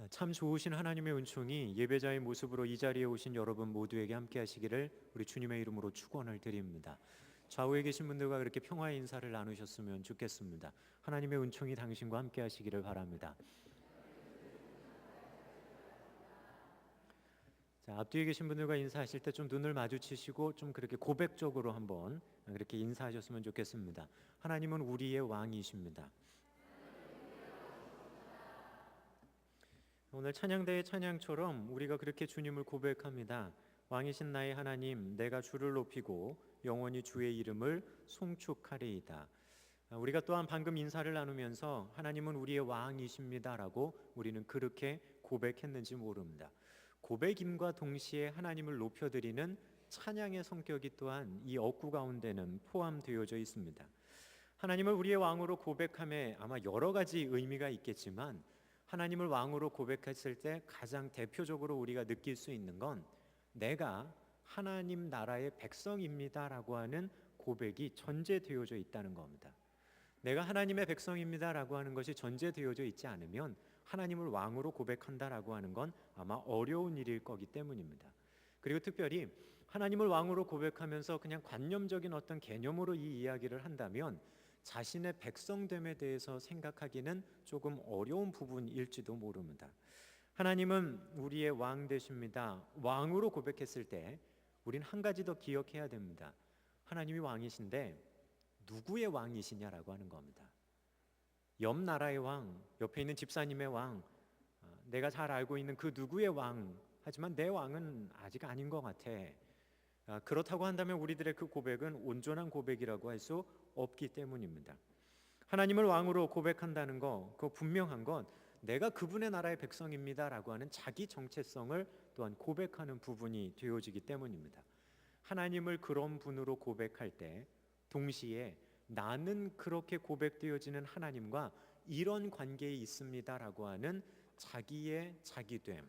참 좋으신 하나님의 은총이 예배자의 모습으로 이 자리에 오신 여러분 모두에게 함께 하시기를 우리 주님의 이름으로 축원을 드립니다. 좌우에 계신 분들과 그렇게 평화의 인사를 나누셨으면 좋겠습니다. 하나님의 은총이 당신과 함께 하시기를 바랍니다. 자, 앞뒤에 계신 분들과 인사하실 때 좀 눈을 마주치시고 좀 그렇게 고백적으로 한번 그렇게 인사하셨으면 좋겠습니다. 하나님은 우리의 왕이십니다. 오늘 찬양대의 찬양처럼 우리가 그렇게 주님을 고백합니다. 왕이신 나의 하나님, 내가 주를 높이고 영원히 주의 이름을 송축하리이다. 우리가 또한 방금 인사를 나누면서 하나님은 우리의 왕이십니다라고 우리는 그렇게 고백했는지 모릅니다. 고백임과 동시에 하나님을 높여드리는 찬양의 성격이 또한 이 억구 가운데는 포함되어져 있습니다. 하나님을 우리의 왕으로 고백함에 아마 여러 가지 의미가 있겠지만 하나님을 왕으로 고백했을 때 가장 대표적으로 우리가 느낄 수 있는 건 내가 하나님 나라의 백성입니다라고 하는 고백이 전제되어져 있다는 겁니다. 내가 하나님의 백성입니다라고 하는 것이 전제되어져 있지 않으면 하나님을 왕으로 고백한다라고 하는 건 아마 어려운 일일 거기 때문입니다. 그리고 특별히 하나님을 왕으로 고백하면서 그냥 관념적인 어떤 개념으로 이 이야기를 한다면 자신의 백성됨에 대해서 생각하기는 조금 어려운 부분일지도 모릅니다. 하나님은 우리의 왕 되십니다. 왕으로 고백했을 때 우린 한 가지 더 기억해야 됩니다. 하나님이 왕이신데 누구의 왕이시냐라고 하는 겁니다. 옆 나라의 왕, 옆에 있는 집사님의 왕, 내가 잘 알고 있는 그 누구의 왕, 하지만 내 왕은 아직 아닌 것 같아. 그렇다고 한다면 우리들의 그 고백은 온전한 고백이라고 할 수 없기 때문입니다. 하나님을 왕으로 고백한다는 거, 그 분명한 건 내가 그분의 나라의 백성입니다라고 하는 자기 정체성을 또한 고백하는 부분이 되어지기 때문입니다. 하나님을 그런 분으로 고백할 때 동시에 나는 그렇게 고백되어지는 하나님과 이런 관계에 있습니다라고 하는 자기의 자기됨,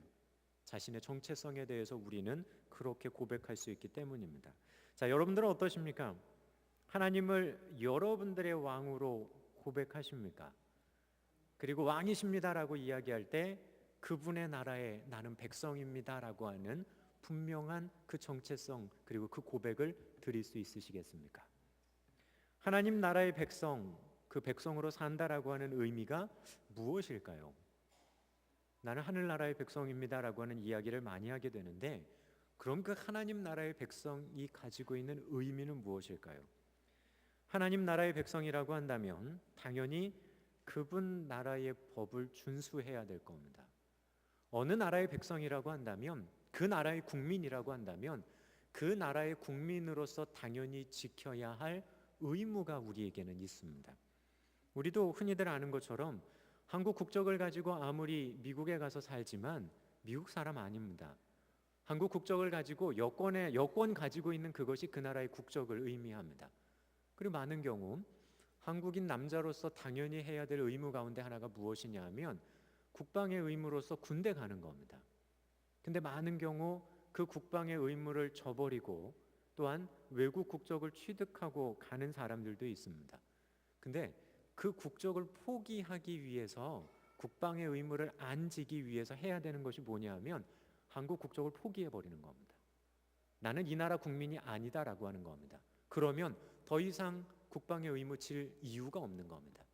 자신의 정체성에 대해서 우리는 그렇게 고백할 수 있기 때문입니다. 자, 여러분들은 어떠십니까? 하나님을 여러분들의 왕으로 고백하십니까? 그리고 왕이십니다라고 이야기할 때 그분의 나라에 나는 백성입니다라고 하는 분명한 그 정체성 그리고 그 고백을 드릴 수 있으시겠습니까? 하나님 나라의 백성, 그 백성으로 산다라고 하는 의미가 무엇일까요? 나는 하늘나라의 백성입니다라고 하는 이야기를 많이 하게 되는데 그럼 그 하나님 나라의 백성이 가지고 있는 의미는 무엇일까요? 하나님 나라의 백성이라고 한다면 당연히 그분 나라의 법을 준수해야 될 겁니다. 어느 나라의 백성이라고 한다면 그 나라의 국민이라고 한다면 그 나라의 국민으로서 당연히 지켜야 할 의무가 우리에게는 있습니다. 우리도 흔히들 아는 것처럼 한국 국적을 가지고 아무리 미국에 가서 살지만 미국 사람 아닙니다. 한국 국적을 가지고 여권 가지고 있는 그것이 그 나라의 국적을 의미합니다. 그리고 많은 경우 한국인 남자로서 당연히 해야 될 의무 가운데 하나가 무엇이냐 하면 국방의 의무로서 군대 가는 겁니다. 근데 많은 경우 그 국방의 의무를 저버리고 또한 외국 국적을 취득하고 가는 사람들도 있습니다. 근데 그 국적을 포기하기 위해서 국방의 의무를 안 지기 위해서 해야 되는 것이 뭐냐 하면 한국 국적을 포기해버리는 겁니다. 나는 이 나라 국민이 아니다라고 하는 겁니다. 그러면 더 이상 국방의 의무 질 이유가 없는 겁니다.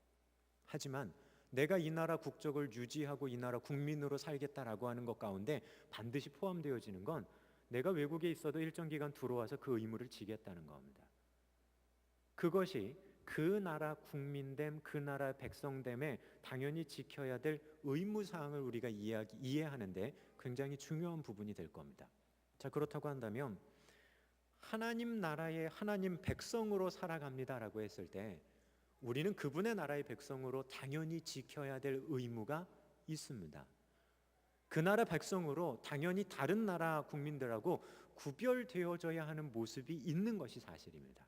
하지만 내가 이 나라 국적을 유지하고 이 나라 국민으로 살겠다라고 하는 것 가운데 반드시 포함되어지는 건 내가 외국에 있어도 일정 기간 들어와서 그 의무를 지겠다는 겁니다. 그것이 그 나라 국민됨, 그 나라 백성됨에 당연히 지켜야 될 의무사항을 우리가 이해하는데 굉장히 중요한 부분이 될 겁니다. 자, 그렇다고 한다면 하나님 나라의 하나님 백성으로 살아갑니다라고 했을 때 우리는 그분의 나라의 백성으로 당연히 지켜야 될 의무가 있습니다. 그 나라 백성으로 당연히 다른 나라 국민들하고 구별되어져야 하는 모습이 있는 것이 사실입니다.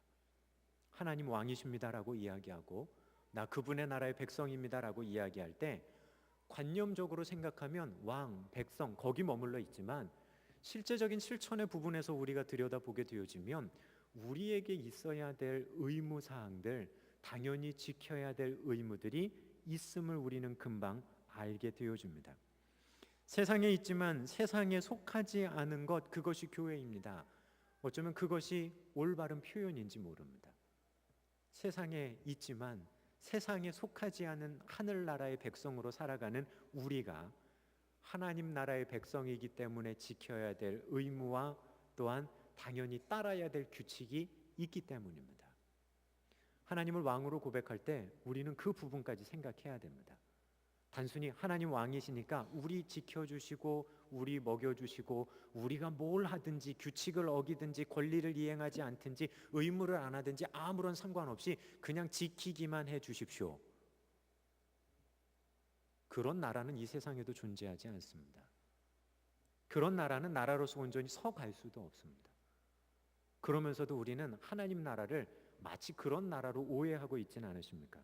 하나님 왕이십니다라고 이야기하고 나 그분의 나라의 백성입니다라고 이야기할 때 관념적으로 생각하면 왕, 백성 거기 머물러 있지만 실제적인 실천의 부분에서 우리가 들여다보게 되어지면 우리에게 있어야 될 의무사항들, 당연히 지켜야 될 의무들이 있음을 우리는 금방 알게 되어집니다. 세상에 있지만 세상에 속하지 않은 것, 그것이 교회입니다. 어쩌면 그것이 올바른 표현인지 모릅니다. 세상에 있지만 세상에 속하지 않은 하늘나라의 백성으로 살아가는 우리가 하나님 나라의 백성이기 때문에 지켜야 될 의무와 또한 당연히 따라야 될 규칙이 있기 때문입니다. 하나님을 왕으로 고백할 때 우리는 그 부분까지 생각해야 됩니다. 단순히 하나님 왕이시니까 우리 지켜주시고 우리 먹여주시고 우리가 뭘 하든지 규칙을 어기든지 권리를 이행하지 않든지 의무를 안 하든지 아무런 상관없이 그냥 지키기만 해 주십시오. 그런 나라는 이 세상에도 존재하지 않습니다. 그런 나라는 나라로서 온전히 서갈 수도 없습니다. 그러면서도 우리는 하나님 나라를 마치 그런 나라로 오해하고 있지는 않으십니까?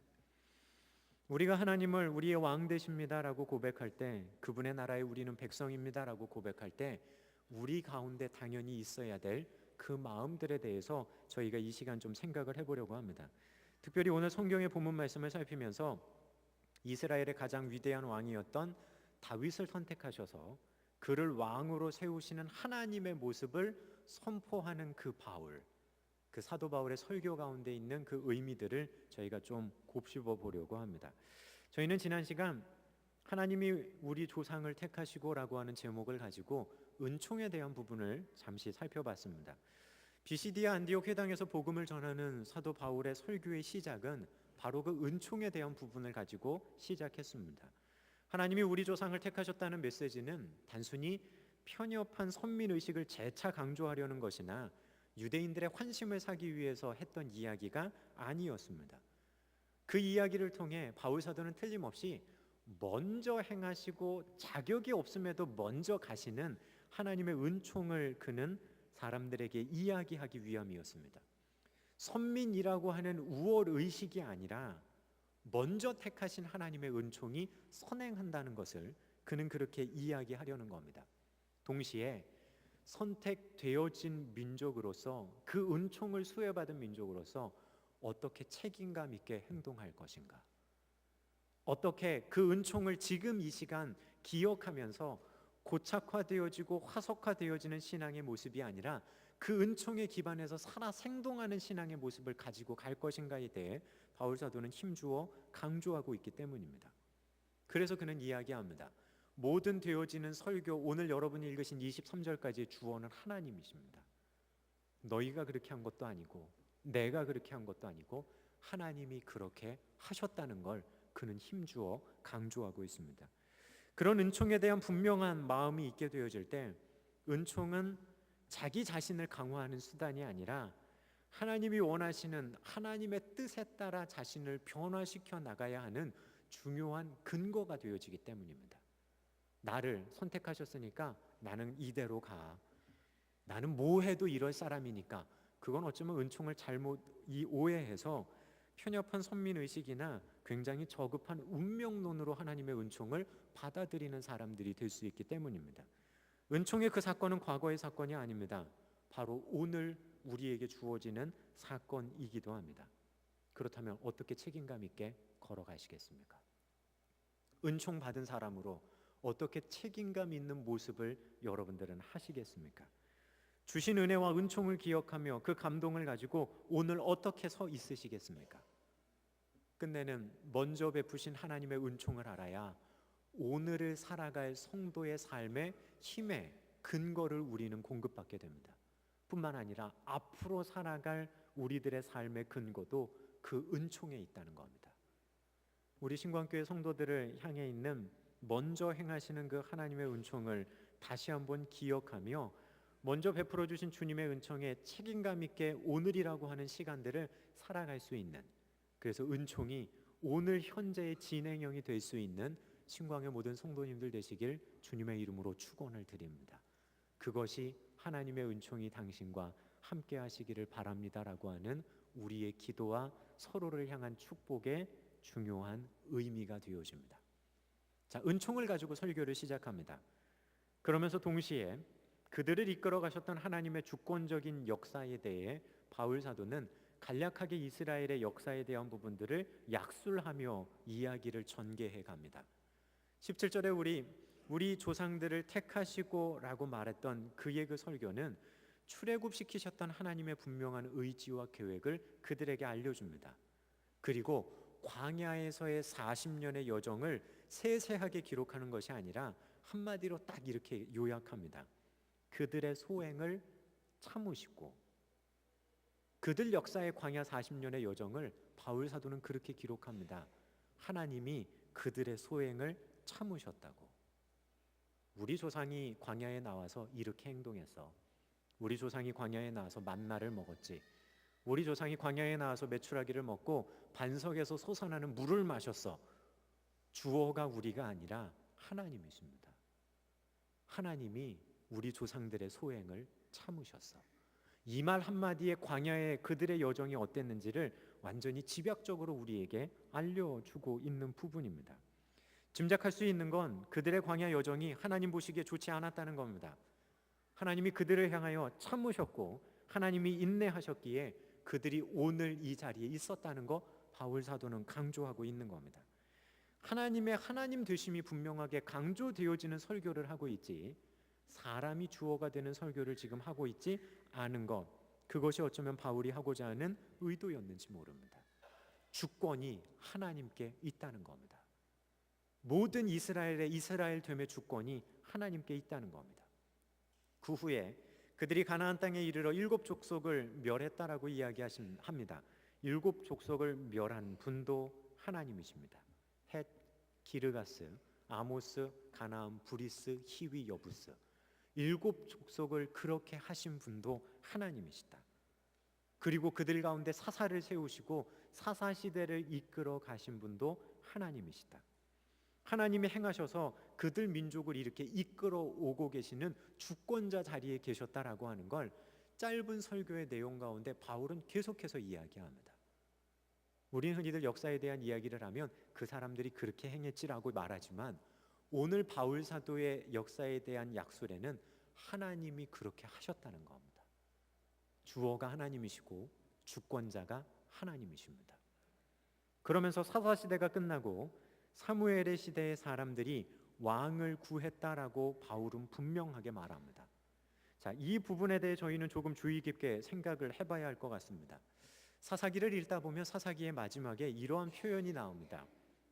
우리가 하나님을 우리의 왕 되십니다라고 고백할 때, 그분의 나라에 우리는 백성입니다라고 고백할 때 우리 가운데 당연히 있어야 될 그 마음들에 대해서 저희가 이 시간 좀 생각을 해보려고 합니다. 특별히 오늘 성경의 본문 말씀을 살피면서 이스라엘의 가장 위대한 왕이었던 다윗을 선택하셔서 그를 왕으로 세우시는 하나님의 모습을 선포하는 그 바울, 그 사도 바울의 설교 가운데 있는 그 의미들을 저희가 좀 곱씹어 보려고 합니다. 저희는 지난 시간 하나님이 우리 조상을 택하시고라고 하는 제목을 가지고 은총에 대한 부분을 잠시 살펴봤습니다. 비시디아 안디옥 회당에서 복음을 전하는 사도 바울의 설교의 시작은 바로 그 은총에 대한 부분을 가지고 시작했습니다. 하나님이 우리 조상을 택하셨다는 메시지는 단순히 편협한 선민의식을 재차 강조하려는 것이나 유대인들의 환심을 사기 위해서 했던 이야기가 아니었습니다. 그 이야기를 통해 바울 사도는 틀림없이 먼저 행하시고 자격이 없음에도 먼저 가시는 하나님의 은총을 그는 사람들에게 이야기하기 위함이었습니다. 선민이라고 하는 우월의식이 아니라 먼저 택하신 하나님의 은총이 선행한다는 것을 그는 그렇게 이야기하려는 겁니다. 동시에 선택되어진 민족으로서, 그 은총을 수혜받은 민족으로서 어떻게 책임감 있게 행동할 것인가, 어떻게 그 은총을 지금 이 시간 기억하면서 고착화되어지고 화석화되어지는 신앙의 모습이 아니라 그 은총에 기반해서 살아 생동하는 신앙의 모습을 가지고 갈 것인가에 대해 바울 사도는 힘주어 강조하고 있기 때문입니다. 그래서 그는 이야기합니다. 모든 되어지는 설교, 오늘 여러분이 읽으신 23절까지의 주어는 하나님이십니다. 너희가 그렇게 한 것도 아니고 내가 그렇게 한 것도 아니고 하나님이 그렇게 하셨다는 걸 그는 힘주어 강조하고 있습니다. 그런 은총에 대한 분명한 마음이 있게 되어질 때 은총은 자기 자신을 강화하는 수단이 아니라 하나님이 원하시는 하나님의 뜻에 따라 자신을 변화시켜 나가야 하는 중요한 근거가 되어지기 때문입니다. 나를 선택하셨으니까 나는 이대로 가. 나는 뭐 해도 이럴 사람이니까. 그건 어쩌면 은총을 잘못 오해해서 편협한 선민의식이나 굉장히 저급한 운명론으로 하나님의 은총을 받아들이는 사람들이 될 수 있기 때문입니다. 은총의 그 사건은 과거의 사건이 아닙니다. 바로 오늘 우리에게 주어지는 사건이기도 합니다. 그렇다면 어떻게 책임감 있게 걸어가시겠습니까? 은총 받은 사람으로 어떻게 책임감 있는 모습을 여러분들은 하시겠습니까? 주신 은혜와 은총을 기억하며 그 감동을 가지고 오늘 어떻게 서 있으시겠습니까? 끝내는 먼저 베푸신 하나님의 은총을 알아야 오늘을 살아갈 성도의 삶의 힘의 근거를 우리는 공급받게 됩니다. 뿐만 아니라 앞으로 살아갈 우리들의 삶의 근거도 그 은총에 있다는 겁니다. 우리 신광교회 성도들을 향해 있는 먼저 행하시는 그 하나님의 은총을 다시 한번 기억하며 먼저 베풀어 주신 주님의 은총에 책임감 있게 오늘이라고 하는 시간들을 살아갈 수 있는, 그래서 은총이 오늘 현재의 진행형이 될 수 있는 신광의 모든 성도님들 되시길 주님의 이름으로 축원을 드립니다. 그것이 하나님의 은총이 당신과 함께 하시기를 바랍니다라고 하는 우리의 기도와 서로를 향한 축복의 중요한 의미가 되어집니다. 자, 은총을 가지고 설교를 시작합니다. 그러면서 동시에 그들을 이끌어 가셨던 하나님의 주권적인 역사에 대해 바울 사도는 간략하게 이스라엘의 역사에 대한 부분들을 약술하며 이야기를 전개해 갑니다. 17절에 우리 우리 조상들을 택하시고라고 말했던 그의 그 설교는 출애굽시키셨던 하나님의 분명한 의지와 계획을 그들에게 알려줍니다. 그리고 광야에서의 40년의 여정을 세세하게 기록하는 것이 아니라 한마디로 딱 이렇게 요약합니다. 그들의 소행을 참으시고, 그들 역사의 광야 40년의 여정을 바울 사도는 그렇게 기록합니다. 하나님이 그들의 소행을 참으셨다고. 우리 조상이 광야에 나와서 이렇게 행동했어. 우리 조상이 광야에 나와서 만나를 먹었지. 우리 조상이 광야에 나와서 메추라기를 먹고 반석에서 솟아나는 물을 마셨어. 주어가 우리가 아니라 하나님이십니다. 하나님이 우리 조상들의 소행을 참으셨어. 이 말 한마디에 광야의 그들의 여정이 어땠는지를 완전히 집약적으로 우리에게 알려주고 있는 부분입니다. 짐작할 수 있는 건 그들의 광야 여정이 하나님 보시기에 좋지 않았다는 겁니다. 하나님이 그들을 향하여 참으셨고 하나님이 인내하셨기에 그들이 오늘 이 자리에 있었다는 거 바울 사도는 강조하고 있는 겁니다. 하나님의 하나님 되심이 분명하게 강조되어지는 설교를 하고 있지, 사람이 주어가 되는 설교를 지금 하고 있지 않은 것, 그것이 어쩌면 바울이 하고자 하는 의도였는지 모릅니다. 주권이 하나님께 있다는 겁니다. 모든 이스라엘의 이스라엘 됨의 주권이 하나님께 있다는 겁니다. 그 후에 그들이 가나안 땅에 이르러 7 족속을 멸했다라고 이야기합니다. 7 족속을 멸한 분도 하나님이십니다. 헷, 기르가스, 아모스, 가나안, 브리스, 히위, 여부스, 7 족속을 그렇게 하신 분도 하나님이시다. 그리고 그들 가운데 사사를 세우시고 사사 시대를 이끌어 가신 분도 하나님이시다. 하나님이 행하셔서 그들 민족을 이렇게 이끌어 오고 계시는 주권자 자리에 계셨다라고 하는 걸 짧은 설교의 내용 가운데 바울은 계속해서 이야기합니다. 우리는 흔히들 역사에 대한 이야기를 하면 그 사람들이 그렇게 행했지라고 말하지만 오늘 바울 사도의 역사에 대한 약술에는 하나님이 그렇게 하셨다는 겁니다. 주어가 하나님이시고 주권자가 하나님이십니다. 그러면서 사사시대가 끝나고 사무엘의 시대의 사람들이 왕을 구했다라고 바울은 분명하게 말합니다. 자, 이 부분에 대해 저희는 조금 주의 깊게 생각을 해봐야 할 것 같습니다. 사사기를 읽다 보면 사사기의 마지막에 이러한 표현이 나옵니다.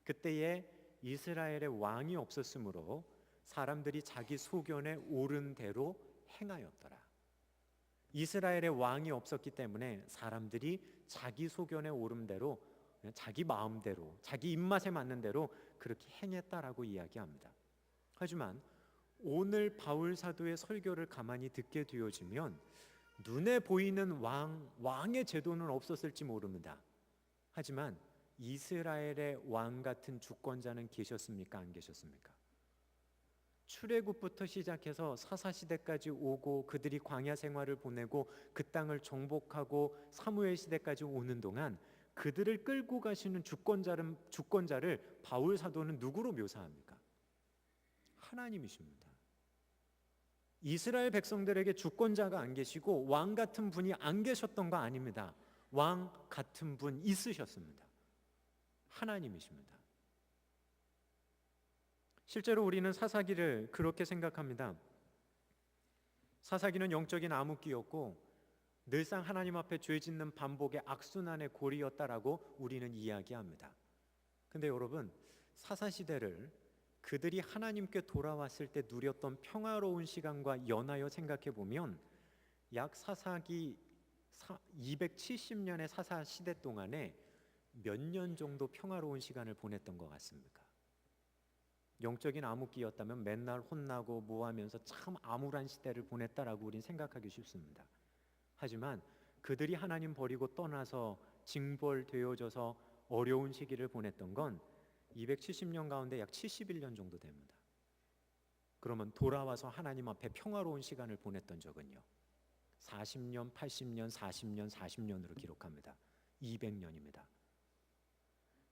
그때에 이스라엘의 왕이 없었으므로 사람들이 자기 소견에 옳은 대로 행하였더라. 이스라엘의 왕이 없었기 때문에 사람들이 자기 소견에 옳은 대로, 자기 마음대로, 자기 입맛에 맞는 대로 그렇게 행했다라고 이야기합니다. 하지만 오늘 바울 사도의 설교를 가만히 듣게 되어지면 눈에 보이는 왕의 제도는 없었을지 모릅니다. 하지만 이스라엘의 왕 같은 주권자는 계셨습니까? 안 계셨습니까? 출애굽부터 시작해서 사사시대까지 오고 그들이 광야 생활을 보내고 그 땅을 정복하고 사무엘 시대까지 오는 동안 그들을 끌고 가시는 주권자를 바울 사도는 누구로 묘사합니까? 하나님이십니다. 이스라엘 백성들에게 주권자가 안 계시고 왕 같은 분이 안 계셨던 거 아닙니다. 왕 같은 분 있으셨습니다. 하나님이십니다. 실제로 우리는 사사기를 그렇게 생각합니다. 사사기는 영적인 암흑기였고 늘상 하나님 앞에 죄 짓는 반복의 악순환의 고리였다라고 우리는 이야기합니다. 근데 여러분, 사사시대를 그들이 하나님께 돌아왔을 때 누렸던 평화로운 시간과 연하여 생각해 보면 약 사사기 270년의 사사시대 동안에 몇 년 정도 평화로운 시간을 보냈던 것 같습니까? 영적인 암흑기였다면 맨날 혼나고 뭐하면서 참 암울한 시대를 보냈다라고 우린 생각하기 쉽습니다. 하지만 그들이 하나님 버리고 떠나서 징벌되어져서 어려운 시기를 보냈던 건 270년 가운데 약 71년 정도 됩니다. 그러면 돌아와서 하나님 앞에 평화로운 시간을 보냈던 적은요, 40년, 80년, 40년, 40년으로 기록합니다. 200년입니다.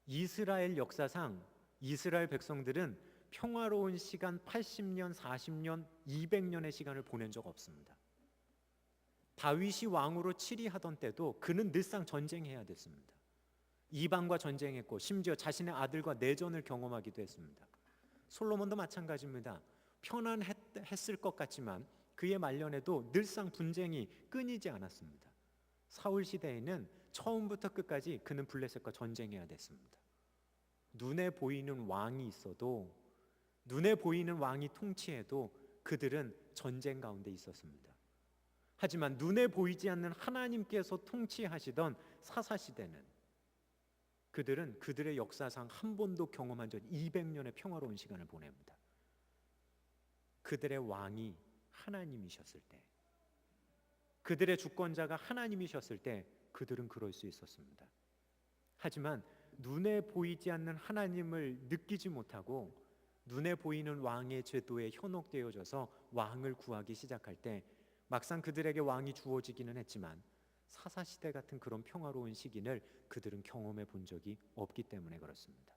이스라엘 역사상 이스라엘 백성들은 평화로운 시간 80년, 40년, 200년의 시간을 보낸 적 없습니다. 다윗이 왕으로 치리하던 때도 그는 늘상 전쟁해야 됐습니다. 이방과 전쟁했고 심지어 자신의 아들과 내전을 경험하기도 했습니다. 솔로몬도 마찬가지입니다. 편안했을 것 같지만 그의 말년에도 늘상 분쟁이 끊이지 않았습니다. 사울 시대에는 처음부터 끝까지 그는 블레셋과 전쟁해야 됐습니다. 눈에 보이는 왕이 있어도, 눈에 보이는 왕이 통치해도 그들은 전쟁 가운데 있었습니다. 하지만 눈에 보이지 않는 하나님께서 통치하시던 사사시대는 그들은 그들의 역사상 한 번도 경험한 적 200년의 평화로운 시간을 보냅니다. 그들의 왕이 하나님이셨을 때, 그들의 주권자가 하나님이셨을 때 그들은 그럴 수 있었습니다. 하지만 눈에 보이지 않는 하나님을 느끼지 못하고 눈에 보이는 왕의 제도에 현혹되어져서 왕을 구하기 시작할 때 막상 그들에게 왕이 주어지기는 했지만 사사시대 같은 그런 평화로운 시기를 그들은 경험해 본 적이 없기 때문에 그렇습니다.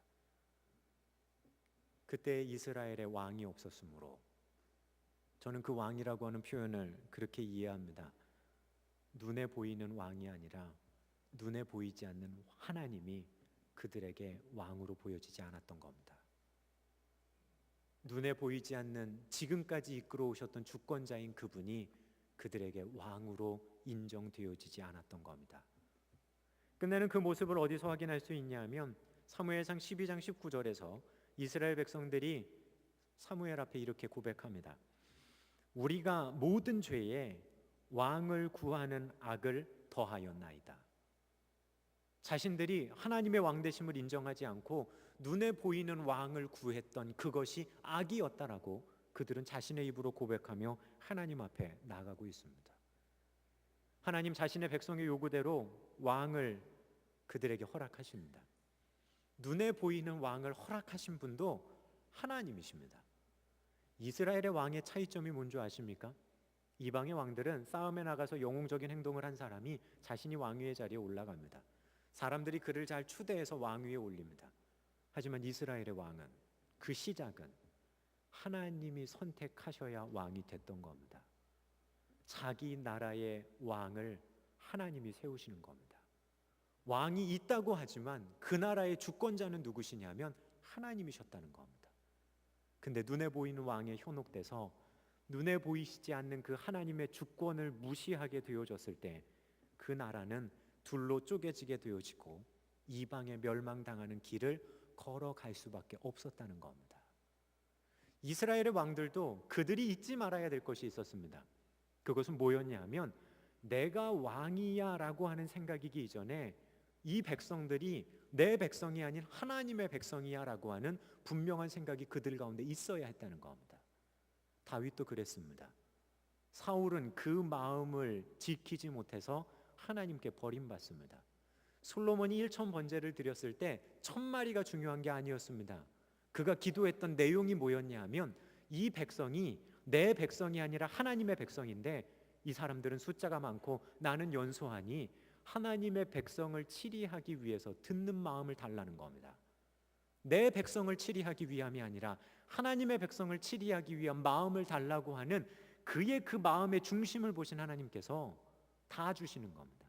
그때 이스라엘에 왕이 없었으므로 저는 그 왕이라고 하는 표현을 그렇게 이해합니다. 눈에 보이는 왕이 아니라 눈에 보이지 않는 하나님이 그들에게 왕으로 보여지지 않았던 겁니다. 눈에 보이지 않는 지금까지 이끌어 오셨던 주권자인 그분이 그들에게 왕으로 인정되어지지 않았던 겁니다. 끝내는 그 모습을 어디서 확인할 수 있냐면 사무엘상 12장 19절에서 이스라엘 백성들이 사무엘 앞에 이렇게 고백합니다. 우리가 모든 죄에 왕을 구하는 악을 더하였나이다. 자신들이 하나님의 왕되심을 인정하지 않고 눈에 보이는 왕을 구했던 그것이 악이었다라고 그들은 자신의 입으로 고백하며 하나님 앞에 나가고 있습니다. 하나님 자신의 백성의 요구대로 왕을 그들에게 허락하십니다. 눈에 보이는 왕을 허락하신 분도 하나님이십니다. 이스라엘의 왕의 차이점이 뭔지 아십니까? 이방의 왕들은 싸움에 나가서 영웅적인 행동을 한 사람이 자신이 왕위의 자리에 올라갑니다. 사람들이 그를 잘 추대해서 왕위에 올립니다. 하지만 이스라엘의 왕은 그 시작은 하나님이 선택하셔야 왕이 됐던 겁니다. 자기 나라의 왕을 하나님이 세우시는 겁니다. 왕이 있다고 하지만 그 나라의 주권자는 누구시냐면 하나님이셨다는 겁니다. 근데 눈에 보이는 왕에 현혹돼서 눈에 보이시지 않는 그 하나님의 주권을 무시하게 되어졌을 때 그 나라는 둘로 쪼개지게 되어지고 이방에 멸망당하는 길을 걸어갈 수밖에 없었다는 겁니다. 이스라엘의 왕들도 그들이 잊지 말아야 될 것이 있었습니다. 그것은 뭐였냐면 내가 왕이야 라고 하는 생각이기 이전에 이 백성들이 내 백성이 아닌 하나님의 백성이야 라고 하는 분명한 생각이 그들 가운데 있어야 했다는 겁니다. 다윗도 그랬습니다. 사울은 그 마음을 지키지 못해서 하나님께 버림받습니다. 솔로몬이 1000번제를 드렸을 때 1000마리가 중요한 게 아니었습니다. 그가 기도했던 내용이 뭐였냐 하면 이 백성이 내 백성이 아니라 하나님의 백성인데 이 사람들은 숫자가 많고 나는 연소하니 하나님의 백성을 치리하기 위해서 듣는 마음을 달라는 겁니다. 내 백성을 치리하기 위함이 아니라 하나님의 백성을 치리하기 위한 마음을 달라고 하는 그의 그 마음의 중심을 보신 하나님께서 다 주시는 겁니다.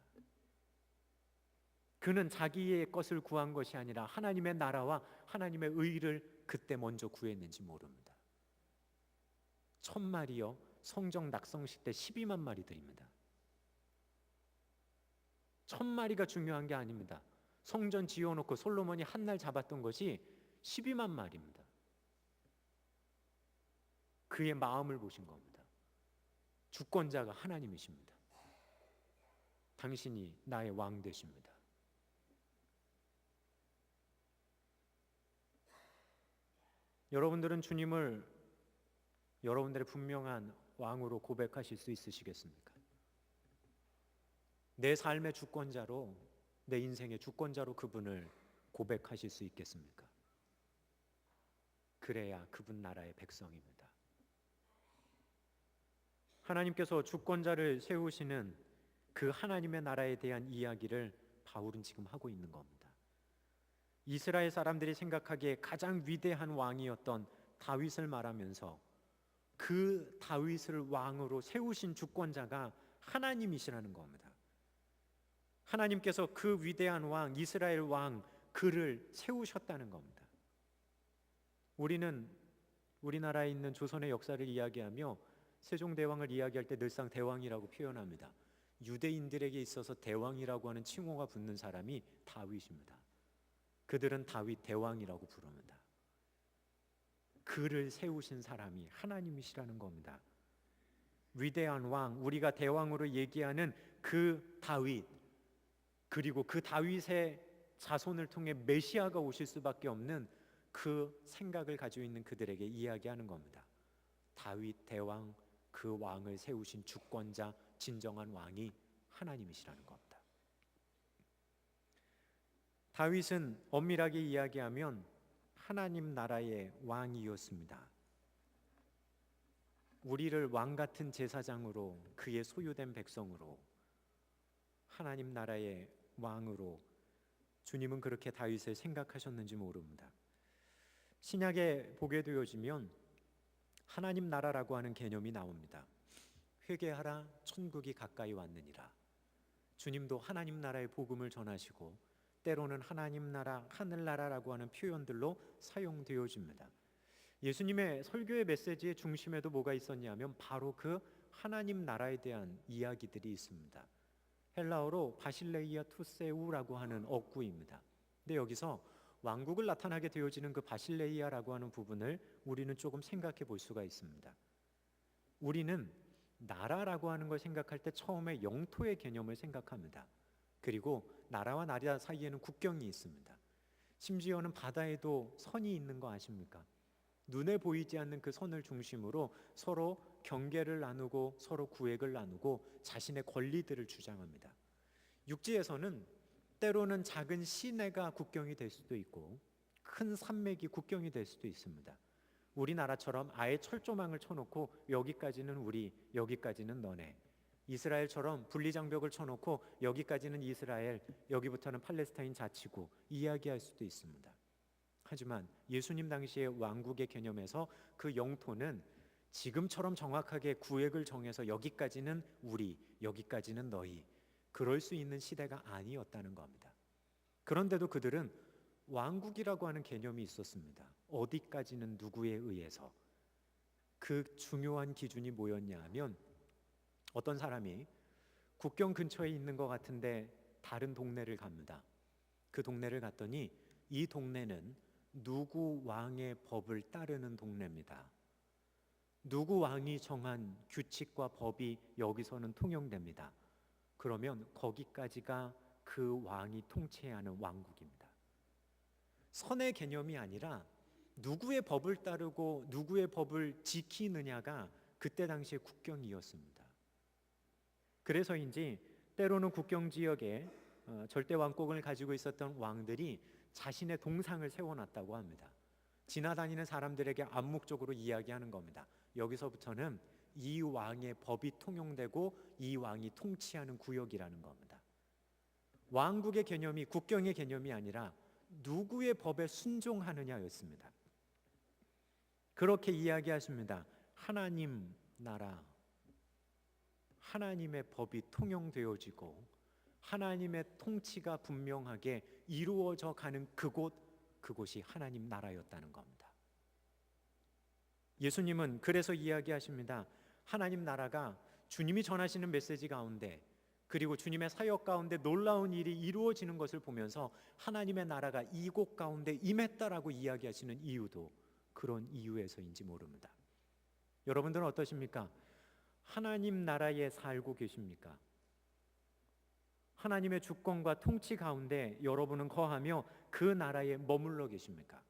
그는 자기의 것을 구한 것이 아니라 하나님의 나라와 하나님의 의를 그때 먼저 구했는지 모릅니다. 1000마리요 성정 낙성식 때 12만 마리 드립니다. 1000마리가 중요한 게 아닙니다. 성전 지어놓고 솔로몬이 한 날 잡았던 것이 12만 마리입니다. 그의 마음을 보신 겁니다. 주권자가 하나님이십니다. 당신이 나의 왕 되십니다. 여러분들은 주님을 여러분들의 분명한 왕으로 고백하실 수 있으시겠습니까? 내 삶의 주권자로, 내 인생의 주권자로 그분을 고백하실 수 있겠습니까? 그래야 그분 나라의 백성입니다. 하나님께서 주권자를 세우시는 그 하나님의 나라에 대한 이야기를 바울은 지금 하고 있는 겁니다. 이스라엘 사람들이 생각하기에 가장 위대한 왕이었던 다윗을 말하면서 그 다윗을 왕으로 세우신 주권자가 하나님이시라는 겁니다. 하나님께서 그 위대한 왕, 이스라엘 왕, 그를 세우셨다는 겁니다. 우리는 우리나라에 있는 조선의 역사를 이야기하며 세종대왕을 이야기할 때 늘상 대왕이라고 표현합니다. 유대인들에게 있어서 대왕이라고 하는 칭호가 붙는 사람이 다윗입니다. 그들은 다윗 대왕이라고 부릅니다. 그를 세우신 사람이 하나님이시라는 겁니다. 위대한 왕, 우리가 대왕으로 얘기하는 그 다윗, 그리고 그 다윗의 자손을 통해 메시아가 오실 수밖에 없는 그 생각을 가지고 있는 그들에게 이야기하는 겁니다. 다윗 대왕, 그 왕을 세우신 주권자, 진정한 왕이 하나님이시라는 겁니다. 다윗은 엄밀하게 이야기하면 하나님 나라의 왕이었습니다. 우리를 왕 같은 제사장으로, 그의 소유된 백성으로, 하나님 나라의 왕으로 주님은 그렇게 다윗을 생각하셨는지 모릅니다. 신약에 보게 되어지면 하나님 나라라고 하는 개념이 나옵니다. 회개하라, 천국이 가까이 왔느니라. 주님도 하나님 나라의 복음을 전하시고 때로는 하나님 나라, 하늘나라라고 하는 표현들로 사용되어집니다. 예수님의 설교의 메시지의 중심에도 뭐가 있었냐면 바로 그 하나님 나라에 대한 이야기들이 있습니다. 헬라어로 바실레이아 투세우라고 하는 어구입니다. 근데 여기서 왕국을 나타나게 되어지는 그 바실레이아라고 하는 부분을 우리는 조금 생각해 볼 수가 있습니다. 우리는 나라라고 하는 걸 생각할 때 처음에 영토의 개념을 생각합니다. 그리고 나라와 나라 사이에는 국경이 있습니다. 심지어는 바다에도 선이 있는 거 아십니까? 눈에 보이지 않는 그 선을 중심으로 서로 경계를 나누고 서로 구획을 나누고 자신의 권리들을 주장합니다. 육지에서는 때로는 작은 시내가 국경이 될 수도 있고 큰 산맥이 국경이 될 수도 있습니다. 우리나라처럼 아예 철조망을 쳐놓고 여기까지는 우리, 여기까지는 너네. 이스라엘처럼 분리장벽을 쳐놓고 여기까지는 이스라엘, 여기부터는 팔레스타인 자치구 이야기할 수도 있습니다. 하지만 예수님 당시의 왕국의 개념에서 그 영토는 지금처럼 정확하게 구획을 정해서 여기까지는 우리, 여기까지는 너희, 그럴 수 있는 시대가 아니었다는 겁니다. 그런데도 그들은 왕국이라고 하는 개념이 있었습니다. 어디까지는 누구에 의해서. 그 중요한 기준이 뭐였냐 하면 어떤 사람이 국경 근처에 있는 것 같은데 다른 동네를 갑니다. 그 동네를 갔더니 이 동네는 누구 왕의 법을 따르는 동네입니다. 누구 왕이 정한 규칙과 법이 여기서는 통용됩니다. 그러면 거기까지가 그 왕이 통치하는 왕국입니다. 선의 개념이 아니라 누구의 법을 따르고 누구의 법을 지키느냐가 그때 당시의 국경이었습니다. 그래서인지 때로는 국경 지역에 절대 왕권을 가지고 있었던 왕들이 자신의 동상을 세워놨다고 합니다. 지나다니는 사람들에게 암묵적으로 이야기하는 겁니다. 여기서부터는 이 왕의 법이 통용되고 이 왕이 통치하는 구역이라는 겁니다. 왕국의 개념이 국경의 개념이 아니라 누구의 법에 순종하느냐였습니다. 그렇게 이야기하십니다. 하나님 나라, 하나님의 법이 통용되어지고 하나님의 통치가 분명하게 이루어져 가는 그곳이 하나님 나라였다는 겁니다. 예수님은 그래서 이야기하십니다. 하나님 나라가 주님이 전하시는 메시지 가운데 그리고 주님의 사역 가운데 놀라운 일이 이루어지는 것을 보면서 하나님의 나라가 이곳 가운데 임했다라고 이야기하시는 이유도 그런 이유에서인지 모릅니다. 여러분들은 어떠십니까? 하나님 나라에 살고 계십니까? 하나님의 주권과 통치 가운데 여러분은 거하며 그 나라에 머물러 계십니까?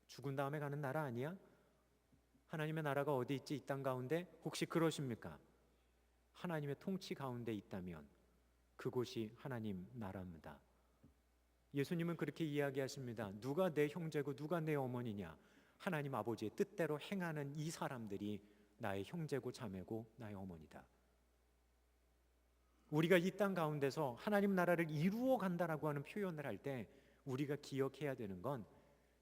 죽은 다음에 가는 나라 아니야? 하나님의 나라가 어디 있지? 이 땅 가운데? 혹시 그러십니까? 하나님의 통치 가운데 있다면 그곳이 하나님 나라입니다. 예수님은 그렇게 이야기하십니다. 누가 내 형제고 누가 내 어머니냐? 하나님 아버지의 뜻대로 행하는 이 사람들이 나의 형제고 자매고 나의 어머니다. 우리가 이 땅 가운데서 하나님 나라를 이루어 간다라고 하는 표현을 할 때 우리가 기억해야 되는 건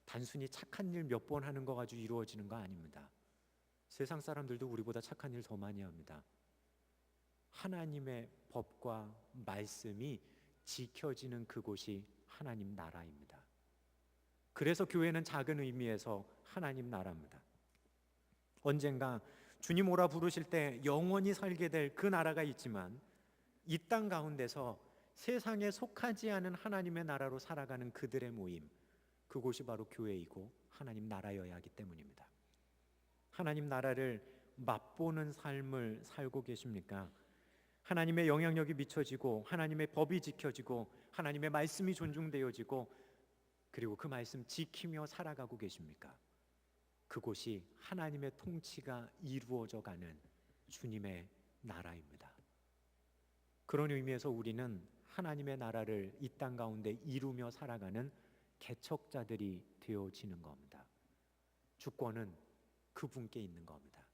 단순히 착한 일 몇 번 하는 거 가지고 이루어지는 거 아닙니다. 세상 사람들도 우리보다 착한 일 더 많이 합니다. 하나님의 법과 말씀이 지켜지는 그곳이 하나님 나라입니다. 그래서 교회는 작은 의미에서 하나님 나라입니다. 언젠가 주님 오라 부르실 때 영원히 살게 될 그 나라가 있지만 이 땅 가운데서 세상에 속하지 않은 하나님의 나라로 살아가는 그들의 모임, 그곳이 바로 교회이고 하나님 나라여야 하기 때문입니다. 하나님 나라를 맛보는 삶을 살고 계십니까? 하나님의 영향력이 미쳐지고 하나님의 법이 지켜지고 하나님의 말씀이 존중되어지고 그리고 그 말씀 지키며 살아가고 계십니까? 그곳이 하나님의 통치가 이루어져 가는 주님의 나라입니다. 그런 의미에서 우리는 하나님의 나라를 이 땅 가운데 이루며 살아가는 개척자들이 되어지는 겁니다. 주권은 그분께 있는 겁니다.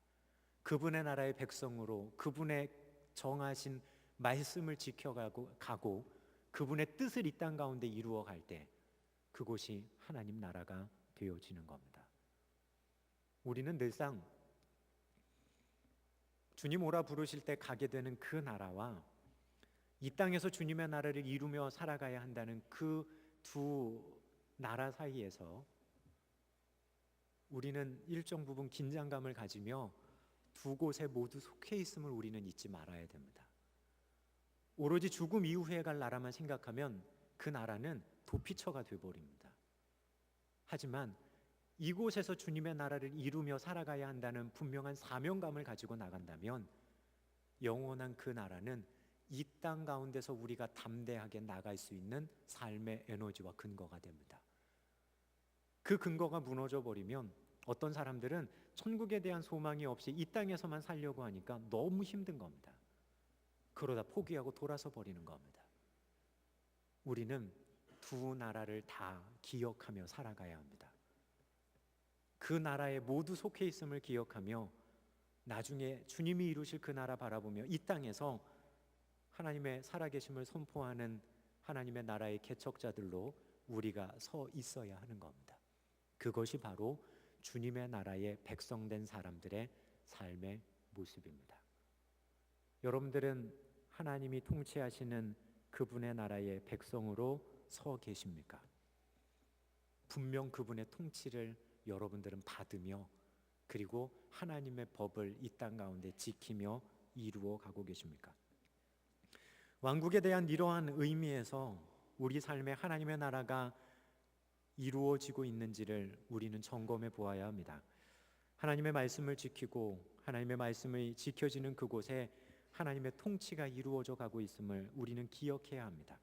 그분의 나라의 백성으로 그분의 정하신 말씀을 지켜가고 그분의 뜻을 이 땅 가운데 이루어 갈 때 그곳이 하나님 나라가 되어지는 겁니다. 우리는 늘상 주님 오라 부르실 때 가게 되는 그 나라와 이 땅에서 주님의 나라를 이루며 살아가야 한다는 그 두 나라 사이에서 우리는 일정 부분 긴장감을 가지며 두 곳에 모두 속해 있음을 우리는 잊지 말아야 됩니다. 오로지 죽음 이후에 갈 나라만 생각하면 그 나라는 도피처가 되어버립니다. 하지만 이곳에서 주님의 나라를 이루며 살아가야 한다는 분명한 사명감을 가지고 나간다면 영원한 그 나라는 이 땅 가운데서 우리가 담대하게 나갈 수 있는 삶의 에너지와 근거가 됩니다. 그 근거가 무너져 버리면 어떤 사람들은 천국에 대한 소망이 없이 이 땅에서만 살려고 하니까 너무 힘든 겁니다. 그러다 포기하고 돌아서 버리는 겁니다. 우리는 두 나라를 다 기억하며 살아가야 합니다. 그 나라에 모두 속해 있음을 기억하며 나중에 주님이 이루실 그 나라 바라보며 이 땅에서 하나님의 살아계심을 선포하는 하나님의 나라의 개척자들로 우리가 서 있어야 하는 겁니다. 그것이 바로 주님의 나라의 백성된 사람들의 삶의 모습입니다. 여러분들은 하나님이 통치하시는 그분의 나라의 백성으로 서 계십니까? 분명 그분의 통치를 여러분들은 받으며 그리고 하나님의 법을 이 땅 가운데 지키며 이루어 가고 계십니까? 왕국에 대한 이러한 의미에서 우리 삶에 하나님의 나라가 이루어지고 있는지를 우리는 점검해 보아야 합니다. 하나님의 말씀을 지키고 하나님의 말씀이 지켜지는 그곳에 하나님의 통치가 이루어져 가고 있음을 우리는 기억해야 합니다.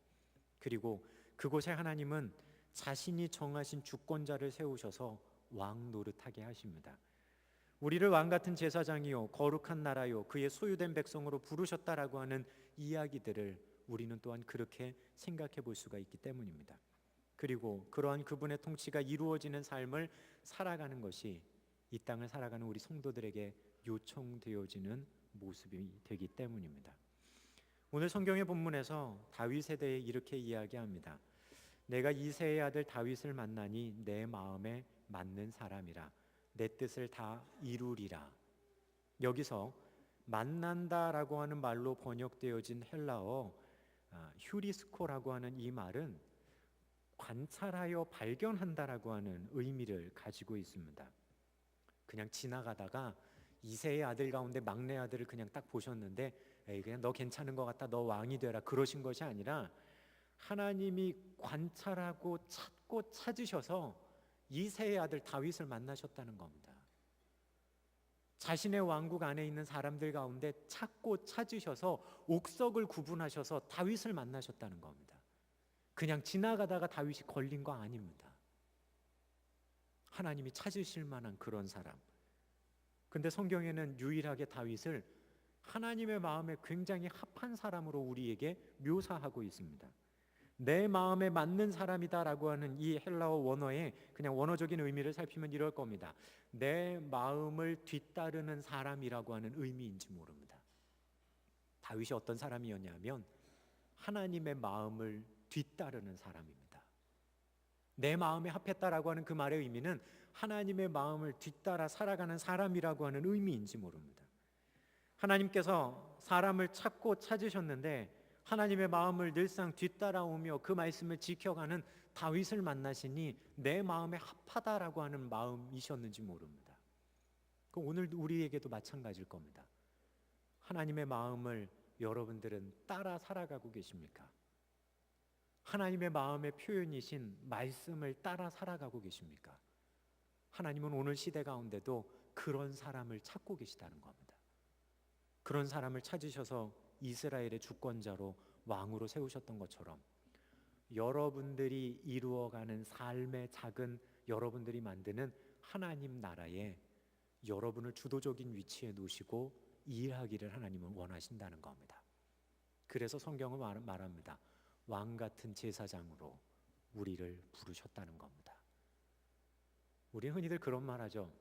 그리고 그곳에 하나님은 자신이 정하신 주권자를 세우셔서 왕 노릇하게 하십니다. 우리를 왕같은 제사장이요 거룩한 나라요 그의 소유된 백성으로 부르셨다라고 하는 이야기들을 우리는 또한 그렇게 생각해 볼 수가 있기 때문입니다. 그리고 그러한 그분의 통치가 이루어지는 삶을 살아가는 것이 이 땅을 살아가는 우리 성도들에게 요청되어지는 모습이 되기 때문입니다. 오늘 성경의 본문에서 다윗에 대해 이렇게 이야기합니다. 내가 이새의 아들 다윗을 만나니 내 마음에 맞는 사람이라 내 뜻을 다 이루리라. 여기서 만난다라고 하는 말로 번역되어진 헬라어 휴리스코라고 하는 이 말은 관찰하여 발견한다라고 하는 의미를 가지고 있습니다. 그냥 지나가다가 이새의 아들 가운데 막내 아들을 그냥 딱 보셨는데 에이 그냥 너 괜찮은 것 같다 너 왕이 되라 그러신 것이 아니라 하나님이 관찰하고 찾고 찾으셔서 이새의 아들 다윗을 만나셨다는 겁니다. 자신의 왕국 안에 있는 사람들 가운데 찾고 찾으셔서 옥석을 구분하셔서 다윗을 만나셨다는 겁니다. 그냥 지나가다가 다윗이 걸린 거 아닙니다. 하나님이 찾으실 만한 그런 사람. 근데 성경에는 유일하게 다윗을 하나님의 마음에 굉장히 합한 사람으로 우리에게 묘사하고 있습니다. 내 마음에 맞는 사람이다라고 하는 이 헬라어 원어의 그냥 원어적인 의미를 살피면 이럴 겁니다. 내 마음을 뒤따르는 사람이라고 하는 의미인지 모릅니다. 다윗이 어떤 사람이었냐면 하나님의 마음을 뒤따르는 사람입니다. 내 마음에 합했다라고 하는 그 말의 의미는 하나님의 마음을 뒤따라 살아가는 사람이라고 하는 의미인지 모릅니다. 하나님께서 사람을 찾고 찾으셨는데 하나님의 마음을 늘상 뒤따라오며 그 말씀을 지켜가는 다윗을 만나시니 내 마음에 합하다라고 하는 마음이셨는지 모릅니다. 오늘 우리에게도 마찬가지일 겁니다. 하나님의 마음을 여러분들은 따라 살아가고 계십니까? 하나님의 마음의 표현이신 말씀을 따라 살아가고 계십니까? 하나님은 오늘 시대 가운데도 그런 사람을 찾고 계시다는 겁니다. 그런 사람을 찾으셔서 이스라엘의 주권자로 왕으로 세우셨던 것처럼 여러분들이 이루어가는 삶의 작은 여러분들이 만드는 하나님 나라에 여러분을 주도적인 위치에 놓으시고 일하기를 하나님은 원하신다는 겁니다. 그래서 성경은 말합니다. 왕 같은 제사장으로 우리를 부르셨다는 겁니다. 우리 흔히들 그런 말 하죠.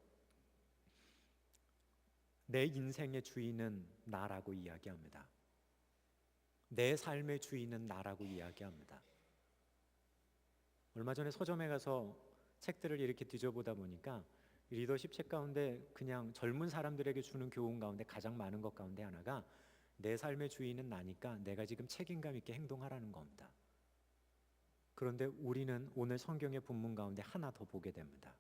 내 인생의 주인은 나라고 이야기합니다. 내 삶의 주인은 나라고 이야기합니다. 얼마 전에 서점에 가서 책들을 이렇게 뒤져보다 보니까 리더십 책 가운데 그냥 젊은 사람들에게 주는 교훈 가운데 가장 많은 것 가운데 하나가 내 삶의 주인은 나니까 내가 지금 책임감 있게 행동하라는 겁니다. 그런데 우리는 오늘 성경의 본문 가운데 하나 더 보게 됩니다.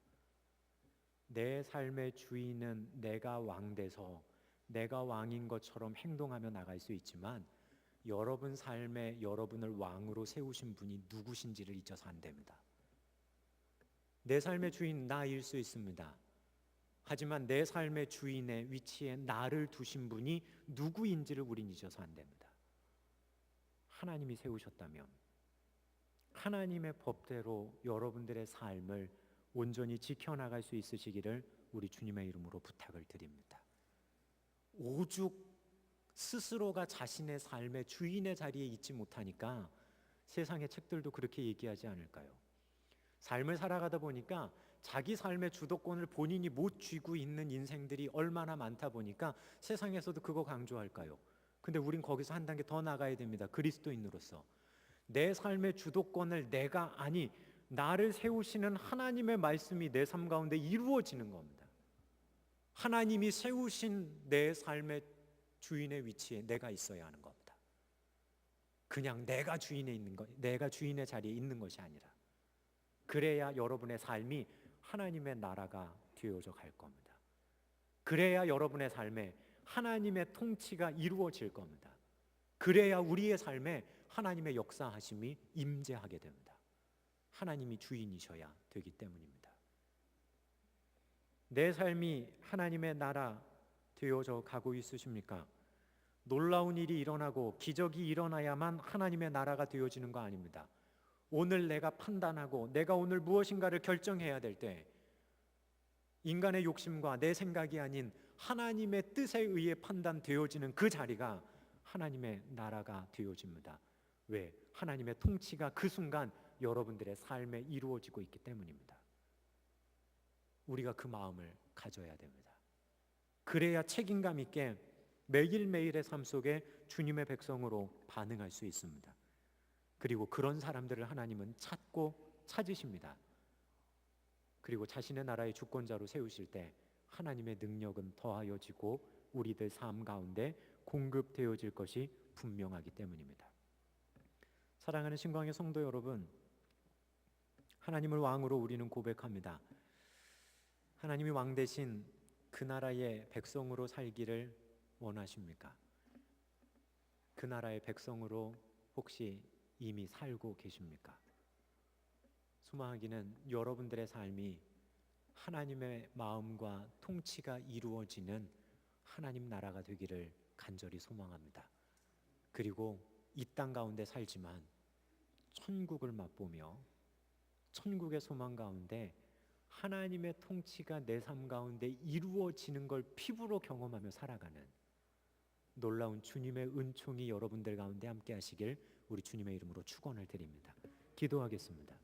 내 삶의 주인은 내가 왕 돼서 내가 왕인 것처럼 행동하며 나갈 수 있지만 여러분 삶에 여러분을 왕으로 세우신 분이 누구신지를 잊어서 안 됩니다. 내 삶의 주인 나일 수 있습니다. 하지만 내 삶의 주인의 위치에 나를 두신 분이 누구인지를 우린 잊어서 안 됩니다. 하나님이 세우셨다면 하나님의 법대로 여러분들의 삶을 온전히 지켜나갈 수 있으시기를 우리 주님의 이름으로 부탁을 드립니다. 오죽 스스로가 자신의 삶의 주인의 자리에 있지 못하니까 세상의 책들도 그렇게 얘기하지 않을까요? 삶을 살아가다 보니까 자기 삶의 주도권을 본인이 못 쥐고 있는 인생들이 얼마나 많다 보니까 세상에서도 그거 강조할까요? 근데 우린 거기서 한 단계 더 나가야 됩니다. 그리스도인으로서 내 삶의 주도권을 나를 세우시는 하나님의 말씀이 내 삶 가운데 이루어지는 겁니다. 하나님이 세우신 내 삶의 주인의 위치에 내가 있어야 하는 겁니다. 그냥 내가 주인의 자리에 있는 것이 아니라 그래야 여러분의 삶이 하나님의 나라가 되어져 갈 겁니다. 그래야 여러분의 삶에 하나님의 통치가 이루어질 겁니다. 그래야 우리의 삶에 하나님의 역사하심이 임재하게 됩니다. 하나님이 주인이셔야 되기 때문입니다. 내 삶이 하나님의 나라 되어져 가고 있으십니까? 놀라운 일이 일어나고 기적이 일어나야만 하나님의 나라가 되어지는 거 아닙니다. 오늘 내가 판단하고 내가 오늘 무엇인가를 결정해야 될 때 인간의 욕심과 내 생각이 아닌 하나님의 뜻에 의해 판단되어지는 그 자리가 하나님의 나라가 되어집니다. 왜? 하나님의 통치가 그 순간 여러분들의 삶에 이루어지고 있기 때문입니다. 우리가 그 마음을 가져야 됩니다. 그래야 책임감 있게 매일매일의 삶 속에 주님의 백성으로 반응할 수 있습니다. 그리고 그런 사람들을 하나님은 찾으십니다. 그리고 자신의 나라의 주권자로 세우실 때 하나님의 능력은 더하여지고 우리들 삶 가운데 공급되어질 것이 분명하기 때문입니다. 사랑하는 신광의 성도 여러분, 하나님을 왕으로 우리는 고백합니다. 하나님이 왕 대신 그 나라의 백성으로 살기를 원하십니까? 그 나라의 백성으로 혹시 이미 살고 계십니까? 소망하기는 여러분들의 삶이 하나님의 마음과 통치가 이루어지는 하나님 나라가 되기를 간절히 소망합니다. 그리고 이 땅 가운데 살지만 천국을 맛보며 천국의 소망 가운데 하나님의 통치가 내 삶 가운데 이루어지는 걸 피부로 경험하며 살아가는 놀라운 주님의 은총이 여러분들 가운데 함께 하시길 우리 주님의 이름으로 축원을 드립니다. 기도하겠습니다.